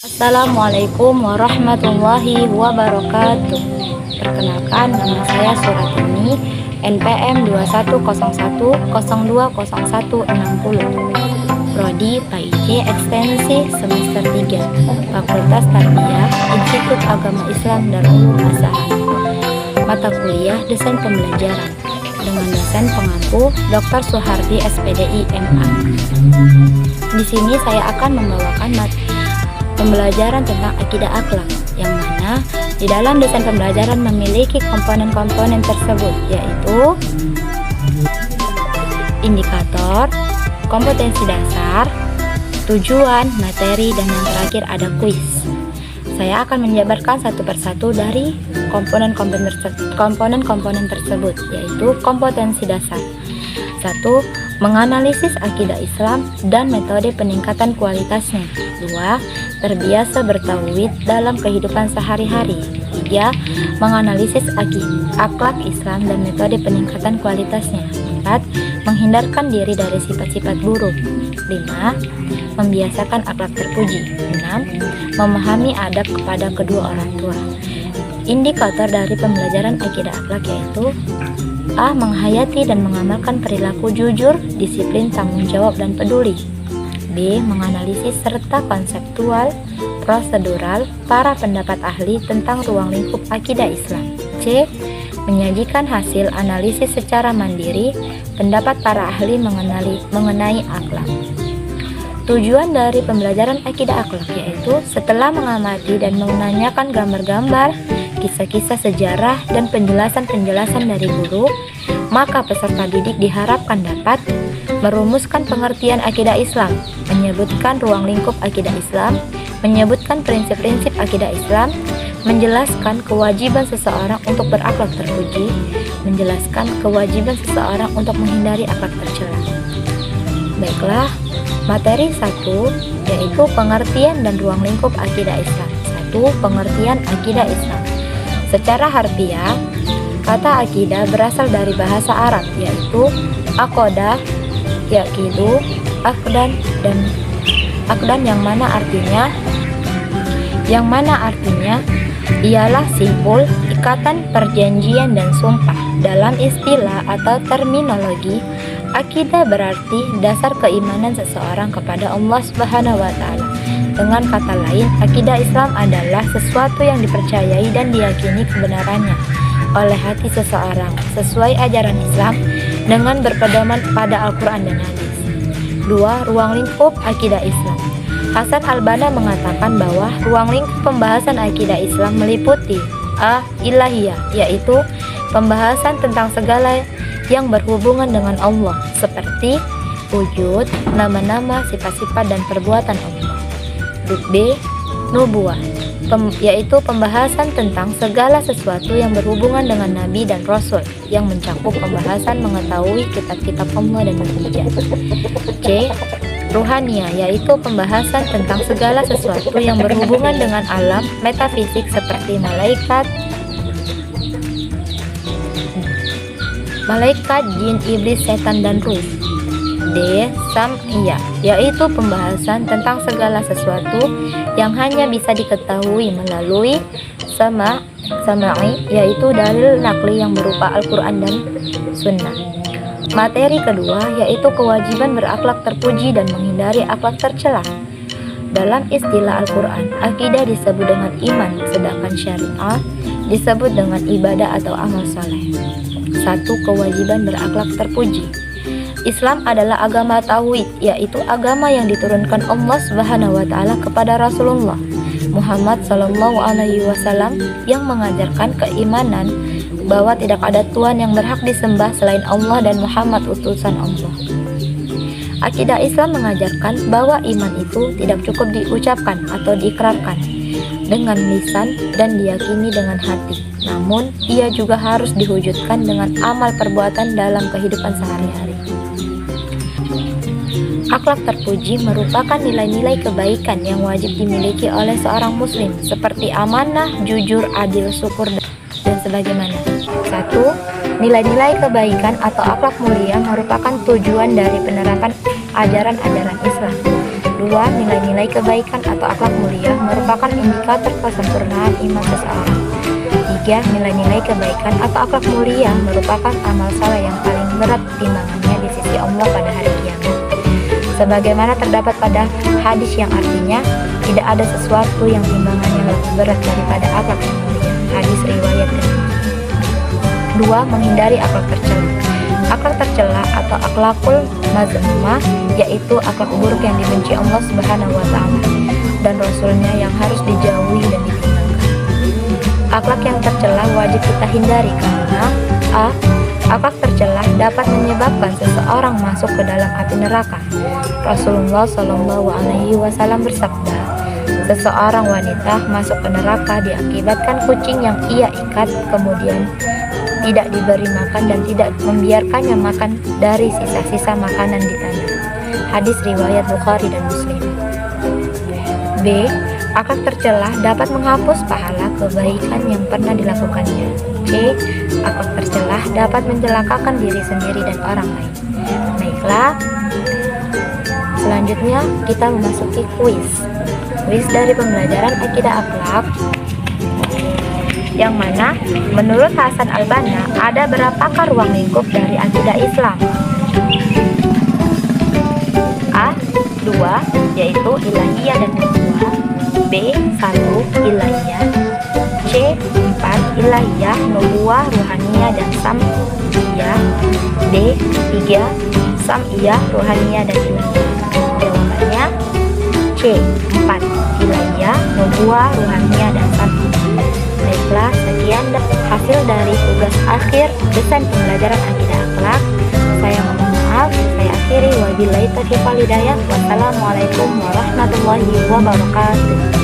Assalamualaikum warahmatullahi wabarakatuh. Perkenalkan, nama saya Suratini, NPM 2101020160, Prodi PAIJ Ekstensi semester 3, Fakultas Tarbiyah, Institut Agama Islam Darul Asahan. Mata kuliah Desain Pembelajaran dengan dosen pengampu Dr. Suhardi SPDI MA. Di sini saya akan membawakan pembelajaran tentang akidah akhlak, yang mana di dalam desain pembelajaran memiliki komponen-komponen tersebut, yaitu indikator, kompetensi dasar, tujuan, materi, dan yang terakhir ada kuis. Saya akan menjabarkan satu persatu dari komponen-komponen tersebut, yaitu kompetensi dasar. 1. Menganalisis akidah Islam dan metode peningkatan kualitasnya. 2. Terbiasa bertauhid dalam kehidupan sehari-hari. 3. Menganalisis akhlak Islam dan metode peningkatan kualitasnya. 4. Menghindarkan diri dari sifat-sifat buruk. 5. Membiasakan akhlak terpuji. 6. Memahami adab kepada kedua orang tua. Indikator dari pembelajaran akidah akhlak yaitu A. Menghayati dan mengamalkan perilaku jujur, disiplin, tanggung jawab, dan peduli. B. Menganalisis serta konseptual, prosedural, para pendapat ahli tentang ruang lingkup akidah Islam. C. Menyajikan hasil analisis secara mandiri, pendapat para ahli mengenai akhlak. Tujuan dari pembelajaran akidah akhlak yaitu setelah mengamati dan menanyakan gambar-gambar, kisah-kisah sejarah, dan penjelasan-penjelasan dari guru, maka peserta didik diharapkan dapat merumuskan pengertian akidah Islam, menyebutkan ruang lingkup akidah Islam, menyebutkan prinsip-prinsip akidah Islam, menjelaskan kewajiban seseorang untuk berakhlak terpuji, menjelaskan kewajiban seseorang untuk menghindari akhlak tercela. Baiklah, materi 1 yaitu pengertian dan ruang lingkup akidah Islam. 1. Pengertian akidah Islam. Secara harfiah, kata akidah berasal dari bahasa Arab, yaitu aqodah, yaqidu, aqdan, dan aqdan yang mana artinya ialah simpul, ikatan, perjanjian, dan sumpah. Dalam istilah atau terminologi, akidah berarti dasar keimanan seseorang kepada Allah Subhanahu wa Ta'ala. Dengan kata lain, akidah Islam adalah sesuatu yang dipercayai dan diyakini kebenarannya oleh hati seseorang sesuai ajaran Islam dengan berpedoman pada Al-Quran dan Hadis. 2. Ruang lingkup akidah Islam. Hasan al-Banna mengatakan bahwa ruang lingkup pembahasan akidah Islam meliputi A. Ilahiyah, yaitu pembahasan tentang segala yang berhubungan dengan Allah, seperti wujud, nama-nama, sifat-sifat, dan perbuatan Allah. B. Nubuwah, yaitu pembahasan tentang segala sesuatu yang berhubungan dengan Nabi dan Rasul, yang mencakup pembahasan mengetahui kitab-kitab Allah dan mukjizat. C. Ruhaniyah, yaitu pembahasan tentang segala sesuatu yang berhubungan dengan alam metafisik seperti malaikat, jin, iblis, setan, dan ruh. D. Sam'iyah, yaitu pembahasan tentang segala sesuatu yang hanya bisa diketahui melalui sama'i, yaitu dalil nakli yang berupa Al-Quran dan Sunnah. Materi kedua yaitu kewajiban berakhlak terpuji dan menghindari akhlak tercela. Dalam istilah Al-Quran, akidah disebut dengan iman, sedangkan syariah disebut dengan ibadah atau amal saleh. 1. Kewajiban berakhlak terpuji. Islam adalah agama tauhid, yaitu agama yang diturunkan Allah Subhanahu wa Ta'ala kepada Rasulullah Muhammad SAW yang mengajarkan keimanan bahwa tidak ada Tuhan yang berhak disembah selain Allah dan Muhammad utusan Allah. Akidah Islam mengajarkan bahwa iman itu tidak cukup diucapkan atau diikrarkan dengan lisan dan diyakini dengan hati, namun ia juga harus diwujudkan dengan amal perbuatan dalam kehidupan sehari-hari. Akhlak terpuji merupakan nilai-nilai kebaikan yang wajib dimiliki oleh seorang muslim, seperti amanah, jujur, adil, syukur, dan sebagaimana. 1. Nilai-nilai kebaikan atau akhlak mulia merupakan tujuan dari penerapan ajaran-ajaran Islam. Dua, nilai-nilai kebaikan atau akhlak mulia merupakan indikator kesempurnaan iman seseorang. Tiga, nilai-nilai kebaikan atau akhlak mulia merupakan amal saleh yang paling berat timbangannya di sisi Allah pada hari kiamat. Sebagaimana terdapat pada hadis yang artinya, tidak ada sesuatu yang timbangannya lebih berat daripada akhlak yang mulia. Hadis riwayat Tirmidzi. Dua, menghindari akhlak tercela. Akhlak tercela atau akhlakul mazmumah yaitu akhlak buruk yang dibenci Allah Subhanahu wa taala dan Rasulnya yang harus dijauhi dan ditinggalkan. Akhlak yang tercela wajib kita hindari karena a. Akhlak tercela dapat menyebabkan seseorang masuk ke dalam api neraka. Rasulullah Shallallahu Alaihi Wasallam bersabda, seseorang wanita masuk ke neraka diakibatkan kucing yang ia ikat kemudian tidak diberi makan dan tidak membiarkannya makan dari sisa-sisa makanan di tanah. Hadis riwayat Bukhari dan Muslim. B. Akhlak tercela dapat menghapus pahala kebaikan yang pernah dilakukannya. C. Akhlak tercela dapat mencelakakan diri sendiri dan orang lain. Baiklah, selanjutnya kita memasuki kuis. Kuis dari pembelajaran akidah akhlak, yang mana menurut Hasan Al-Banna ada berapakah ruang lingkup dari akidah Islam? A. 2, yaitu ilahiyah dan nubuwah. B. 1, ilahiyah. C. 4, ilahiyah, nubuwah, ruhaniyah, dan sam'iyah. D. 3, sam'iyah, ruhaniyah, dan ilahiyah. Jawabannya C. 4, ilahiyah, nubuwah, ruhaniyah, dan sam'iyah. Baiklah, sekian hasil dari tugas akhir desain pembelajaran akidah akhlak. Saya mohon maaf, saya akhiri. Wabillahi taufiq wal hidayah. Wassalamualaikum warahmatullahi wabarakatuh.